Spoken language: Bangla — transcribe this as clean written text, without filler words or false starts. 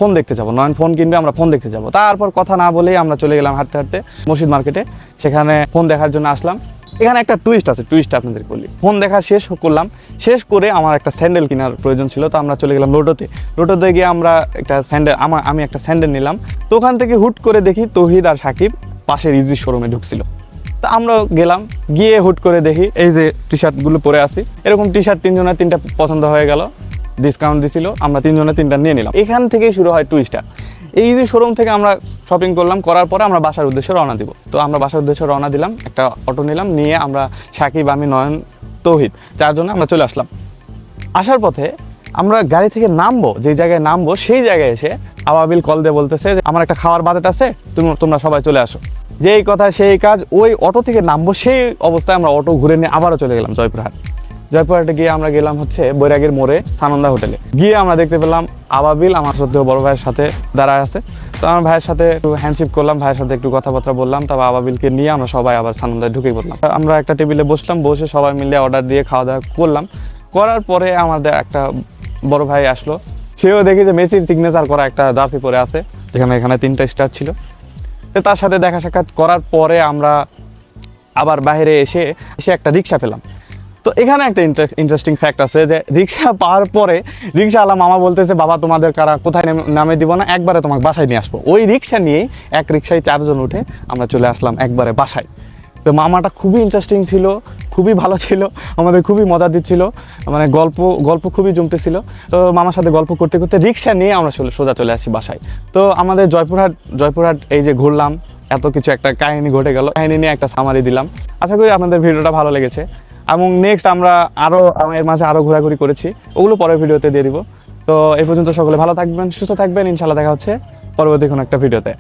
ফোন দেখতে যাবো, নয়ন ফোন কিনবে, আমরা ফোন দেখতে যাবো। তারপর কথা না বলেই আমরা চলে গেলাম হাঁটতে হাঁটতে মসজিদ মার্কেটে, সেখানে ফোন দেখার জন্য আসলাম। এখানে একটা টুইস্ট আছে, টুইস্ট আপনাদের বলি। ফোন দেখা শেষ করলাম, শেষ করে আমার একটা স্যান্ডেল কেনার প্রয়োজন ছিল, তো আমরা চলে গেলাম লোটোতে। লোটোতে গিয়ে আমরা একটা স্যান্ডেল, আমি একটা স্যান্ডেল নিলাম। তো ওখান থেকে হুট করে দেখি তৌহিদ আর সাকিব পাশের ইজি শোরুমে ঢুকছিল। তো আমরা গেলাম, গিয়ে হুট করে দেখি এই যে টি শার্টগুলো পরে আসি, এরকম টি শার্ট তিনজনের তিনটা পছন্দ হয়ে গেল, ডিসকাউন্ট দিছিল, আমরা তিনজনের তিনটা নিয়ে নিলাম। এখান থেকেই শুরু হয় টুইস্টটা। এই যে শোরুম থেকে আমরা শপিং করলাম, করার পরে আমরা বাসার উদ্দেশ্যে রওনা দিব। তো আমরা বাসার উদ্দেশ্যে রওনা দিলাম, একটা অটো নিলাম, নিয়ে আমরা সাকিব, আমি, নয়ন, তৌহিদ চারজনে আমরা চলে আসলাম। আসার পথে আমরা গাড়ি থেকে নামবো, যে জায়গায় নামবো সেই জায়গায় এসে আবাবিল কল দিয়ে বলতেছে যে আমার একটা খাওয়ার বাজেট আছে, তোমরা সবাই চলে আসো। যেই কথা সেই কাজ, ওই অটো থেকে নামবো সেই অবস্থায় আমরা অটো ঘুরে নিয়ে আবারও চলে গেলাম জয়পুরহাট। জয়পুরহাটে গিয়ে আমরা গেলাম হচ্ছে বৈরাগীর মোড়ে সানন্দা হোটেলে। গিয়ে আমরা দেখতে পেলাম আবাবিল আমার সত্যি বড় ভাইয়ের সাথে দাঁড়ায় আছে। তো আমার ভাইয়ের সাথে একটু হ্যান্ডশিপ করলাম, ভাইয়ের সাথে একটু কথাবার্তা বললাম, তারপর আবাবিলকে নিয়ে আমরা সবাই আবার সানন্দায় ঢুকে পড়লাম। আমরা একটা টেবিলে বসলাম, বসে সবাই মিলে অর্ডার দিয়ে খাওয়া দাওয়া করলাম। করার পরে আমাদের একটা বড় ভাই আসলো, সেও দেখি যে মেসির সিগনেচার করা একটা জার্সি পরে আছে, যেখানে এখানে 3টা স্টার ছিল। তো তার সাথে দেখা সাক্ষাৎ করার পরে আমরা আবার বাইরে এসে একটা রিক্সা পেলাম। তো এখানে একটা ইন্টারেস্টিং ফ্যাক্ট আছে যে রিক্সা পাওয়ার পরে রিক্সাওয়ালা মামা বলতেছে, বাবা তোমাদের কারা কোথায় নামে দিব না, একবারে তোমাকে বাসায় নিয়ে আসবো। ওই রিক্সা নিয়েই এক রিক্সায় 4 জন উঠে আমরা চলে আসলাম একবারে বাসায়। তো মামাটা খুবই ইন্টারেস্টিং ছিল, খুবই ভালো ছিল, আমাদের খুবই মজা দিচ্ছিল, মানে গল্প খুবই জমতেছিল। তো মামার সাথে গল্প করতে করতে রিক্সা নিয়ে আমরা সোজা চলে আসি বাসায়। তো আমাদের জয়পুরহাট এই যে ঘুরলাম, এত কিছু একটা কাহিনী ঘটে গেল, কাহিনী নিয়ে একটা সামারি দিলাম। আশা করি আপনাদের ভিডিওটা ভালো লেগেছে, এবং নেক্সট আমরা এর মাঝে আরও ঘোরাঘুরি করেছি, ওগুলো পরের ভিডিওতে দিয়ে দিব। তো এই পর্যন্ত সকলে ভালো থাকবেন, সুস্থ থাকবেন, ইনশাআল্লাহ দেখা হচ্ছে পরবর্তী কোনো একটা ভিডিওতে।